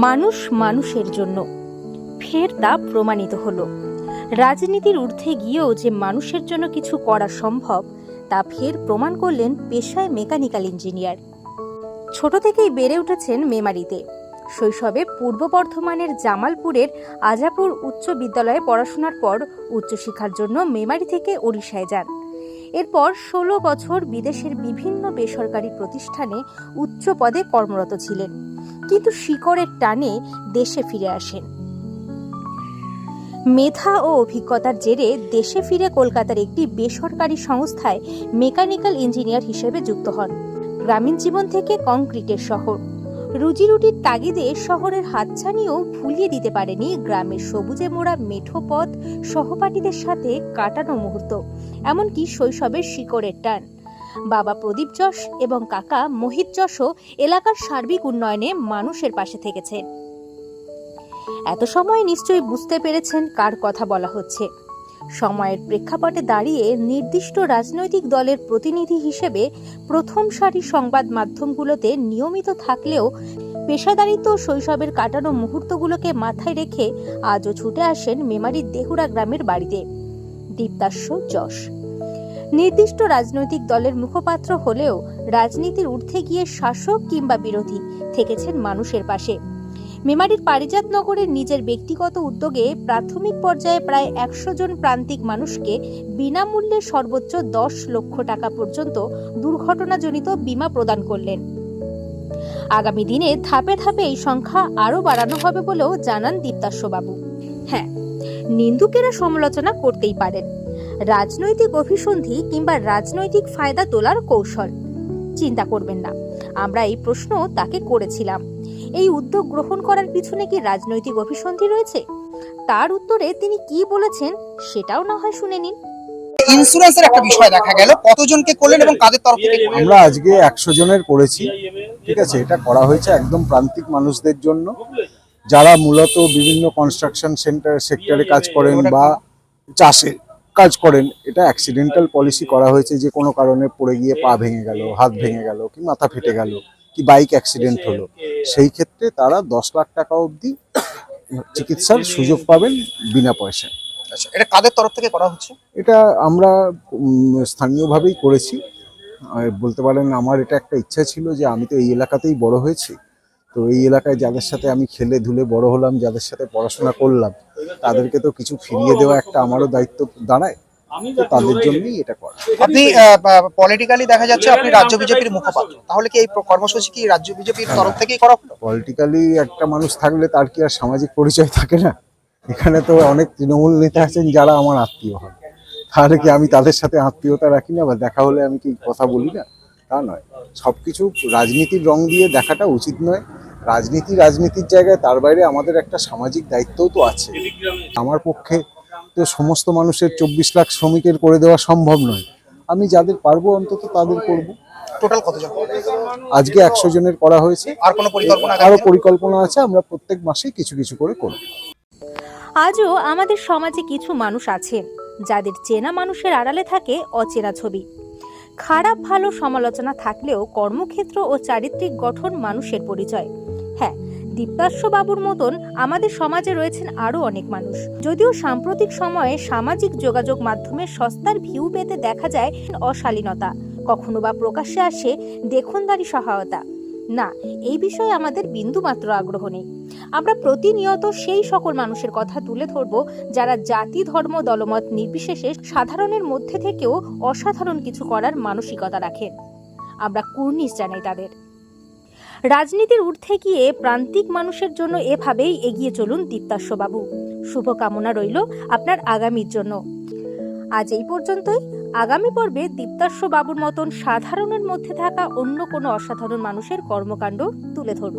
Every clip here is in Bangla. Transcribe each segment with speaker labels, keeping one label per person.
Speaker 1: মানুষ মানুষের জন্য, ফের তা প্রমাণিত হলো। রাজনীতির ঊর্ধ্বে গিয়েও যে মানুষের জন্য কিছু করা সম্ভব তা ফের প্রমাণ করলেন পেশায় মেকানিক্যাল ইঞ্জিনিয়ার। ছোট থেকেই বেড়ে উঠেছেন মেমারিতে। শৈশবে পূর্ব বর্ধমানের জামালপুরের আজাপুর উচ্চ বিদ্যালয়ে পড়াশোনার পর উচ্চশিক্ষার জন্য মেমারি থেকে ওড়িশায় যান। এরপর 16 বছর বিদেশের বিভিন্ন বেসরকারি প্রতিষ্ঠানে উচ্চ পদে কর্মরত ছিলেন, কিন্তু শিকড়ের টানে দেশে ফিরে আসেন। মেধা ও অভিজ্ঞতার জেরে দেশে ফিরে কলকাতার একটি বেসরকারি সংস্থায় মেকানিক্যাল ইঞ্জিনিয়ার হিসেবে যুক্ত হন। গ্রামীণ জীবন থেকে কংক্রিটের শহর, রুজিরুটির তাগিদে শহরের হাতছানিও ভুলিয়ে দিতে পারেনি গ্রামের সবুজে মোড়া মেঠো পথ, সহপাঠীদের সাথে কাটানো মুহূর্ত, এমনকি শৈশবের শিকড়ের টান। বাবা প্রদীপ যশ এবং কাকা মোহিত যশও এলাকার সার্বিক উন্নয়নে মানুষের পাশে থেকেছেন। এত সময় নিশ্চয়ই বুঝতে পেরেছেন কার কথা বলা হচ্ছে। সময়ের প্রেক্ষাপটে দাঁড়িয়ে নির্দিষ্ট রাজনৈতিক দলের প্রতিনিধি হিসেবে প্রথম সারির সংবাদ মাধ্যমগুলোতে নিয়মিত থাকলেও পেশাদারিত্ব শৈশবের কাটানো মুহূর্তগুলোকে মাথায় রেখে আজও ছুটে আসেন মেমারির দেহুরা গ্রামের বাড়িতে দীপ্তাস্য যশ। নির্দিষ্ট রাজনৈতিক দলের মুখপাত্র হলেও রাজনীতির ঊর্ধ্বে গিয়ে শাসক কিংবা বিরোধী থেকেছেন মানুষের পাশে। মেমারির পারিজাত নগরের নিজের ব্যক্তিগত উদ্যোগে প্রাথমিক পর্যায়ে প্রায় 100 জন প্রান্তিক মানুষকে বিনামূল্যে সর্বোচ্চ 10 লক্ষ টাকা পর্যন্ত দুর্ঘটনাজনিত বীমা প্রদান করলেন। আগামী দিনে ধাপে ধাপে এই সংখ্যা আরও বাড়ানো হবে বলেও জানান দীপ্তাস্য বাবু। হ্যাঁ, নিন্দুকেরা সমালোচনা করতেই পারেন, রাজনৈতিক অভিসন্ধি কিংবা রাজনৈতিক ফায়দা তোলার কৌশল চিন্তা করবেন না। আমরা এই প্রশ্ন তাকে করেছিলাম, এই উদ্যোগ গ্রহণ করার পিছনে কি রাজনৈতিক অভিসন্ধি রয়েছে? তার উত্তরে তিনি কি বলেছেন সেটাও না হয় শুনে নিন।
Speaker 2: ইন্স্যুরেন্সের একটা বিষয় দেখা গেল, কতজনকে করলেন এবং কাদের তরফ থেকে?
Speaker 3: আমরা আজকে 100 জনের করেছি। ঠিক আছে, এটা করা হয়েছে একদম প্রান্তিক মানুষদের জন্য, যারা মূলত বিভিন্ন কনস্ট্রাকশন সেক্টরে কাজ করেন বা চাষে কাজ করেন। এটা অ্যাক্সিডেন্টাল পলিসি করা হয়েছে, যে কোনো কারণে পড়ে গিয়ে পা ভেঙে গেল, হাত ভেঙে গেল, কি মাথা ফেটে গেল, কি বাইক অ্যাক্সিডেন্ট হলো, সেই ক্ষেত্রে তারা 10 লাখ টাকা অবধি চিকিৎসার সুযোগ পাবেন বিনা পয়সায়।
Speaker 2: আচ্ছা, এটা কাদের তরফ থেকে করা হচ্ছে?
Speaker 3: এটা আমরা স্থানীয়ভাবেই করেছি। বলতে পারেন আমার এটা একটা ইচ্ছা ছিল যে আমি তো এই এলাকাতেই বড় হয়েছি, তো এই এলাকায় যাদের সাথে আমি খেলে ধুলে বড় হলাম, যাদের সাথে পড়াশোনা করলাম, তাদেরকে তো কিছু ফিরিয়ে দেওয়া একটা আমারও দায়িত্ব দাঁড়ায়। তো তাদের জন্যই এটা করা।
Speaker 2: আপনি পলিটিক্যালি দেখা যাচ্ছে আপনি রাজ্য বিজেপির মুখপাত্র, তাহলে কি এই কর্মসূচি কি রাজ্য বিজেপির তরফ থেকেই করা হলো?
Speaker 3: পলিটিক্যালি একটা মানুষ থাকলে তার কি আর সামাজিক পরিচয় থাকে না? এখানে তো অনেক তৃণমূল নেতা আছেন যারা আমার আত্মীয় হন, তাহলে কি আমি তাদের সাথে আত্মীয়তা রাখি না বা দেখা হলে আমি কি কথা বলি না? তা নয়। সবকিছু রাজনীতির রং দিয়ে দেখাটা উচিত নয়। রাজনীতির জায়গায়, তার বাইরে আমাদের একটা সামাজিক দায়িত্বও তো আছে। আমার পক্ষে তো সমস্ত মানুষের 24 লাখ শ্রমিকের করে দেওয়া সম্ভব নয়। আমি যাদের পারবো অন্তত তাদের করব।
Speaker 2: টোটাল কতজন?
Speaker 3: আজকে 100 জনের করা হয়েছে।
Speaker 2: আর কোনো পরিকল্পনা?
Speaker 3: আরো পরিকল্পনা আছে, আমরা প্রত্যেক মাসেই কিছু কিছু করে করব।
Speaker 1: আজও আমাদের সমাজে কিছু মানুষ আছেন যাদের চেনা মানুষের আড়ালে থাকে অচেনা ছবি। খারাপ ভালো সমালোচনা থাকলেও কর্মক্ষেত্র ও চারিত্রিক গঠন মানুষের পরিচয়। হ্যাঁ, দীপ্তাস্য বাবুর মতন আমাদের সমাজে রয়েছেন আরো অনেক মানুষ। যদিও সাম্প্রতিক সময়ে সামাজিক যোগাযোগ মাধ্যমে সস্তার ভিউ পেতে দেখা যায় অশালীনতা, কখনো বা প্রকাশ্যে আসে দেখনদারি সহায়তা। না, এই বিষয়ে আমাদের বিন্দুমাত্র আগ্রহ নেই। আমরা প্রতিনিয়ত সেই সকল মানুষের কথা তুলে ধরব যারা জাতি ধর্ম দলমত নির্বিশেষে সাধারণের মধ্যে থেকেও অসাধারণ কিছু করার মানসিকতা রাখেন। আমরা কুর্নিশ জানাই তাদের। রাজনীতির ঊর্ধ্বে গিয়ে প্রান্তিক মানুষের জন্য এভাবেই এগিয়ে চলুন দীপ্তাস্য বাবু। শুভকামনা রইল আপনার আগামীর জন্য। আজ এই পর্যন্তই। আগামী পর্বে দীপ্তাস্য বাবুর মতন সাধারণের মধ্যে থাকা অন্য কোনো অসাধারণ মানুষের কর্মকাণ্ড তুলে ধরব।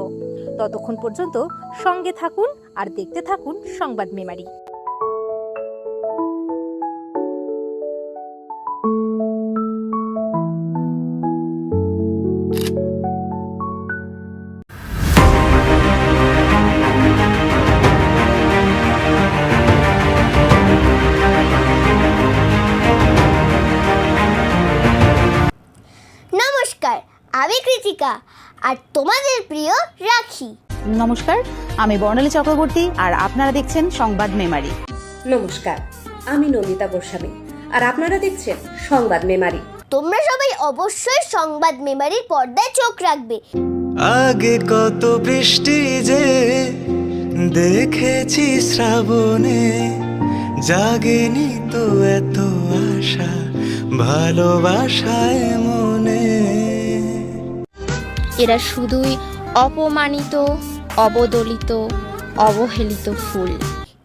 Speaker 1: ততক্ষণ পর্যন্ত সঙ্গে থাকুন আর দেখতে থাকুন সংবাদ মেমারি।
Speaker 4: নমস্কার, আমি কৃতিকা আর তোমাদের প্রিয় রাখি। নমস্কার, আমি বর্ণালী চক্রবর্তী আর আপনারা দেখছেন সংবাদ মেমারি।
Speaker 5: নমস্কার, আমি নন্দিতা গোস্বামী আর আপনারা দেখছেন সংবাদ মেমারি।
Speaker 6: তোমরা সবাই অবশ্যই সংবাদ মেমারির পর্দায় চোখ রাখবে।
Speaker 7: আগে কত বৃষ্টি যে দেখেছি শ্রাবণে, জাগেনি তো এত আশা ভালোবাসায় মনে।
Speaker 8: এরা শুধুই অপমানিত, অবদলিত, অবহেলিত ফুল।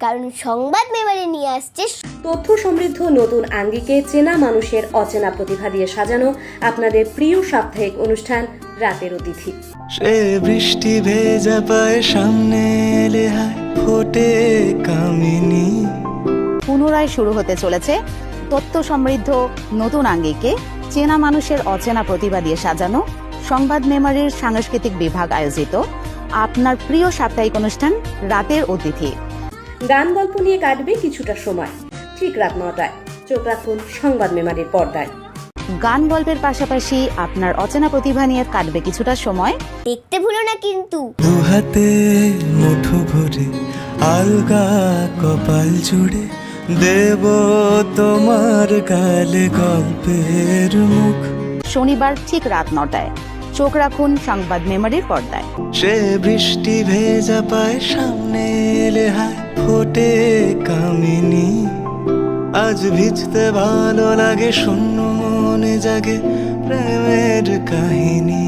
Speaker 6: কারণ সংবাদ মেমারি নিয়ে আসছে
Speaker 5: তথ্য সমৃদ্ধ নতুন আঙ্গিকে চেনা মানুষের অচেনা প্রতিভা দিয়ে সাজানো আপনাদের প্রিয় সাপ্তাহিক অনুষ্ঠান রাতের অতিথি।
Speaker 7: সে বৃষ্টি ভেজা পায় সামনে এলে হায় ফোটে কামিনী।
Speaker 4: পুনরায় শুরু হতে চলেছে তথ্য সমৃদ্ধ নতুন আঙ্গিকে চেনা মানুষের অচেনা প্রতিভা দিয়ে সাজানো সংবাদ মেমারির সাংস্কৃতিক বিভাগ আয়োজিত আপনার প্রিয় সাপ্তাহিক অনুষ্ঠান রাতের অতিথি।
Speaker 5: গান গল্প নিয়ে কাটবে কিছুটা সময়, ঠিক রাত 9টায়। চোখ রাখুন সংবাদ মেমারির পর্দায়।
Speaker 4: গান গল্পের পাশাপাশি আপনার অচেনা প্রতিভা নিয়ে কাটবে কিছুটা সময়।
Speaker 6: দেখতে ভুলো না কিন্তু।
Speaker 7: দুহাতে মুঠো ভরে আলগা কপাল জুড়ে দেব তোমার গালে গল্পের মুখ।
Speaker 4: শনিবার ঠিক রাত 9টায় চোখ রাখুন সংবাদ মেমারির পর্দায়।
Speaker 7: সে বৃষ্টি ভেজা পায় সামনে এলে হায় ফোটে কামিনী। আজ ভিজতে ভালো লাগে, শূন্য মনে জাগে প্রেমের কাহিনী।